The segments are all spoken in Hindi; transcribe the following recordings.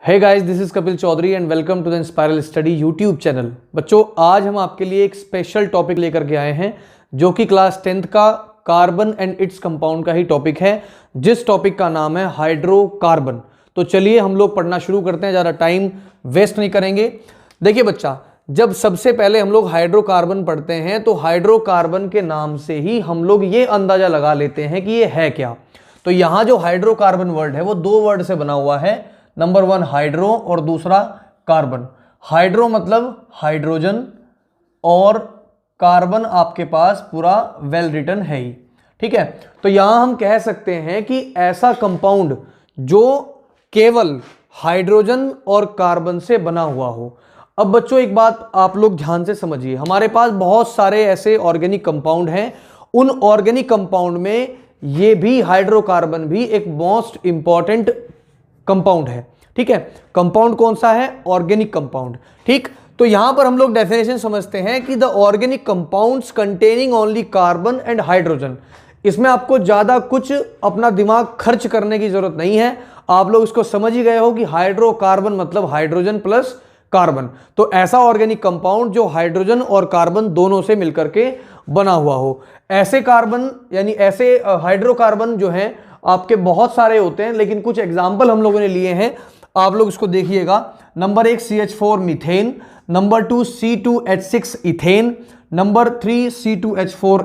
Hey guys, this is Kapil Chaudhary and welcome to the Inspiral Study YouTube channel. बच्चों, आज हम आपके लिए एक स्पेशल टॉपिक लेकर के आए हैं जो कि क्लास 10th का कार्बन एंड इट्स कंपाउंड का ही टॉपिक है, जिस टॉपिक का नाम है हाइड्रोकार्बन। तो चलिए हम लोग पढ़ना शुरू करते हैं, ज़्यादा टाइम वेस्ट नहीं करेंगे। देखिए बच्चा, जब सबसे पहले हम लोग हाइड्रोकार्बन पढ़ते हैं तो हाइड्रोकार्बन के नाम से ही हम लोग ये अंदाजा लगा लेते हैं कि ये है क्या। तो यहाँ जो हाइड्रोकार्बन वर्ड है वो दो वर्ड से बना हुआ है। नंबर 1 हाइड्रो और दूसरा कार्बन। हाइड्रो मतलब हाइड्रोजन और कार्बन आपके पास पूरा वेल रिटन है ही, ठीक है। तो यहां हम कह सकते हैं कि ऐसा कंपाउंड जो केवल हाइड्रोजन और कार्बन से बना हुआ हो। अब बच्चों एक बात आप लोग ध्यान से समझिए, हमारे पास बहुत सारे ऐसे ऑर्गेनिक कंपाउंड हैं। उन ऑर्गेनिक कंपाउंड में ये भी हाइड्रोकार्बन भी एक मोस्ट इंपॉर्टेंट कंपाउंड है, ठीक है। कंपाउंड कौन सा है? ऑर्गेनिक कंपाउंड, ठीक। तो यहां पर हम लोग डेफिनेशन समझते हैं कि the organic compounds containing only carbon and hydrogen. इसमें आपको ज्यादा कुछ अपना दिमाग खर्च करने की जरूरत नहीं है, आप लोग इसको समझ ही गए हो कि हाइड्रोकार्बन मतलब हाइड्रोजन प्लस कार्बन। तो ऐसा ऑर्गेनिक कंपाउंड जो हाइड्रोजन और कार्बन दोनों से मिलकर के बना हुआ हो। ऐसे कार्बन यानी ऐसे हाइड्रोकार्बन जो हैं आपके बहुत सारे होते हैं, लेकिन कुछ एग्जाम्पल हम लोगों ने लिए हैं, आप लोग इसको देखिएगा। Number 1 CH4 methane, number 2 C2H6 ethane, number 3 C2H4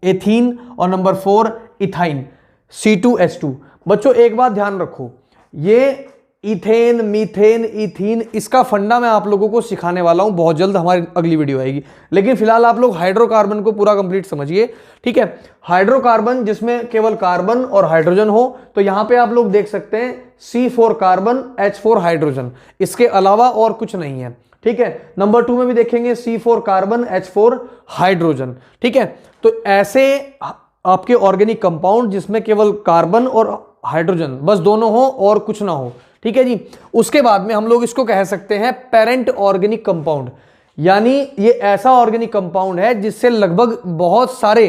ethene और नंबर 4 इथाइन C2H2। बच्चों एक बात ध्यान रखो, ये इथेन, मीथेन, इथीन, इसका फंडा मैं आप लोगों को सिखाने वाला हूं, बहुत जल्द हमारी अगली वीडियो आएगी। लेकिन फिलहाल आप लोग हाइड्रोकार्बन को पूरा कंप्लीट समझिए, ठीक है। हाइड्रोकार्बन जिसमें केवल कार्बन और हाइड्रोजन हो, तो यहां पे आप लोग देख सकते हैं C4 कार्बन H4 हाइड्रोजन, इसके अलावा और कुछ नहीं है, ठीक है। नंबर 2 में भी देखेंगे C4 कार्बन H4 हाइड्रोजन, ठीक है। तो ऐसे आपके ऑर्गेनिक कंपाउंड जिसमें केवल कार्बन और हाइड्रोजन बस दोनों हो और कुछ ना हो, ठीक है जी। उसके बाद में हम लोग इसको कह सकते हैं पेरेंट ऑर्गेनिक कंपाउंड, यानी ये ऐसा ऑर्गेनिक कंपाउंड है जिससे लगभग बहुत सारे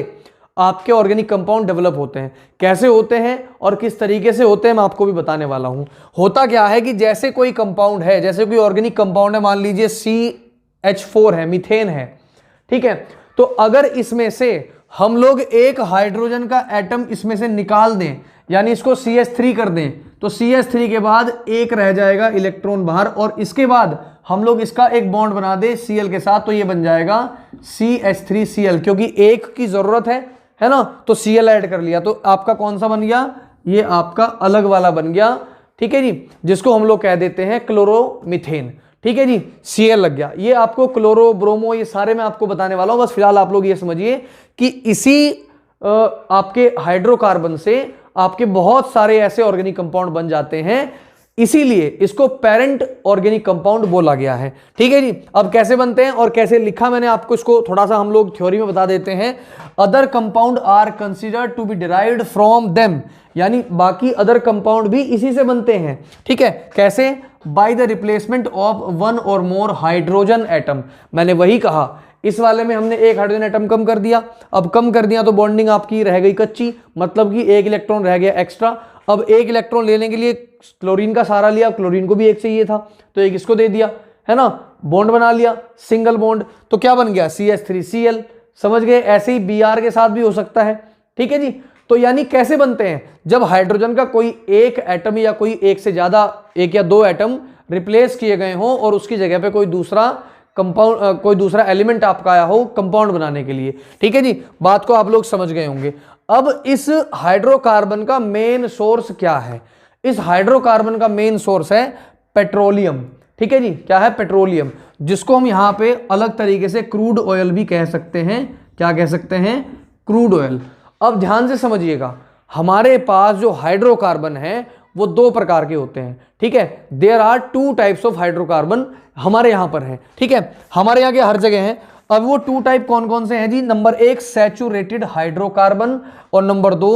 आपके ऑर्गेनिक कंपाउंड डेवलप होते हैं। कैसे होते हैं और किस तरीके से होते हैं मैं आपको भी बताने वाला हूं। होता क्या है कि जैसे कोई कंपाउंड है, जैसे कोई ऑर्गेनिक कंपाउंड है, मान लीजिए CH4 है, मीथेन है, ठीक है। तो अगर इसमें से हम लोग एक हाइड्रोजन का एटम इसमें से निकाल दें, यानी इसको CH3 कर दें, तो CH3 के बाद एक रह जाएगा इलेक्ट्रॉन बाहर, और इसके बाद हम लोग इसका एक बॉन्ड बना दें Cl के साथ, तो ये बन जाएगा CH3Cl, क्योंकि एक की जरूरत है ना। तो Cl ऐड कर लिया, तो आपका कौन सा बन गया? ये आपका अलग वाला बन गया, ठीक है जी, जिसको हम लोग कह देते हैं क्लोरोमीथेन, ठीक है जी। Cl लग गया। ये आपको क्लोरो, ब्रोमो, ये सारे मैं आपको बताने वाला हूं। बस फिलहाल आप लोग ये समझिए कि इसी आपके हाइड्रोकार्बन से आपके बहुत सारे ऐसे ऑर्गेनिक कंपाउंड बन जाते हैं, इसीलिए इसको पेरेंट ऑर्गेनिक कंपाउंड बोला गया है, ठीक है जी। अब कैसे बनते हैं और कैसे लिखा मैंने आपको, इसको थोड़ा सा हम लोग थ्योरी में बता देते हैं। Other compound are considered to be derived from them, यानी बाकी अदर कंपाउंड भी इसी से बनते हैं, ठीक है। कैसे? By the replacement of one और मोर हाइड्रोजन एटम। मैंने वही कहा, इस वाले में हमने एक हाइड्रोजन एटम कम कर दिया। अब कम कर दिया तो बॉन्डिंग आपकी रह गई कच्ची, मतलब कि एक इलेक्ट्रॉन रह गया एक्स्ट्रा। अब एक इलेक्ट्रॉन लेने के लिए क्लोरीन का सहारा लिया, क्लोरीन को भी एक चाहिए था, तो एक इसको दे दिया, है ना, बॉन्ड बना लिया, सिंगल बॉन्ड। तो क्या बन गया? CH3Cl। समझ गए? ऐसे ही Br के साथ भी हो सकता है, ठीक है जी। तो यानी कैसे बनते हैं? जब हाइड्रोजन का कोई एक एटम या कोई एक से ज्यादा, एक या दो एटम रिप्लेस किए गए हों और उसकी जगह पे कोई दूसरा कंपाउंड, कोई दूसरा एलिमेंट आपका आया हो कंपाउंड बनाने के लिए, ठीक है जी। बात को आप लोग समझ गए होंगे। अब इस हाइड्रोकार्बन का मेन सोर्स क्या है? इस हाइड्रोकार्बन का मेन सोर्स है पेट्रोलियम, ठीक है जी। क्या है? पेट्रोलियम, जिसको हम यहां पे अलग तरीके से क्रूड ऑयल भी कह सकते हैं। क्या कह सकते हैं? Crude oil. अब ध्यान से समझिएगा, हमारे पास जो हाइड्रोकार्बन है वो दो प्रकार के होते हैं, ठीक है। There are 2 types of hydrocarbon हमारे यहां पर है, ठीक है। हमारे यहां के हर जगह हैं। अब वो 2 टाइप कौन कौन से हैं जी? नंबर 1 सैचुरेटेड हाइड्रोकार्बन और नंबर 2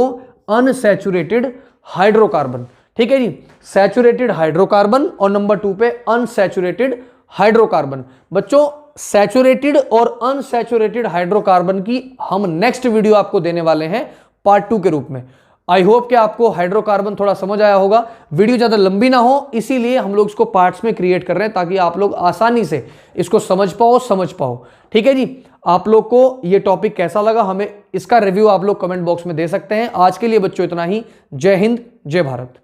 अनसैचुरेटेड हाइड्रोकार्बन, ठीक है जी। सैचुरेटेड हाइड्रोकार्बन और नंबर 2 पे अनसैचुरेटेड हाइड्रोकार्बन। बच्चों सैचुरेटेड और अनसैचुरेटेड हाइड्रोकार्बन की हम नेक्स्ट वीडियो आपको देने वाले हैं पार्ट 2 के रूप में। आई होप कि आपको हाइड्रोकार्बन थोड़ा समझ आया होगा। वीडियो ज़्यादा लंबी ना हो इसीलिए हम लोग इसको पार्ट्स में क्रिएट कर रहे हैं ताकि आप लोग आसानी से इसको समझ पाओ। ठीक है जी, आप लोग को ये टॉपिक कैसा लगा, हमें इसका रिव्यू आप लोग कमेंट बॉक्स में दे सकते हैं। आज के लिए बच्चों इतना ही। जय हिंद, जय भारत।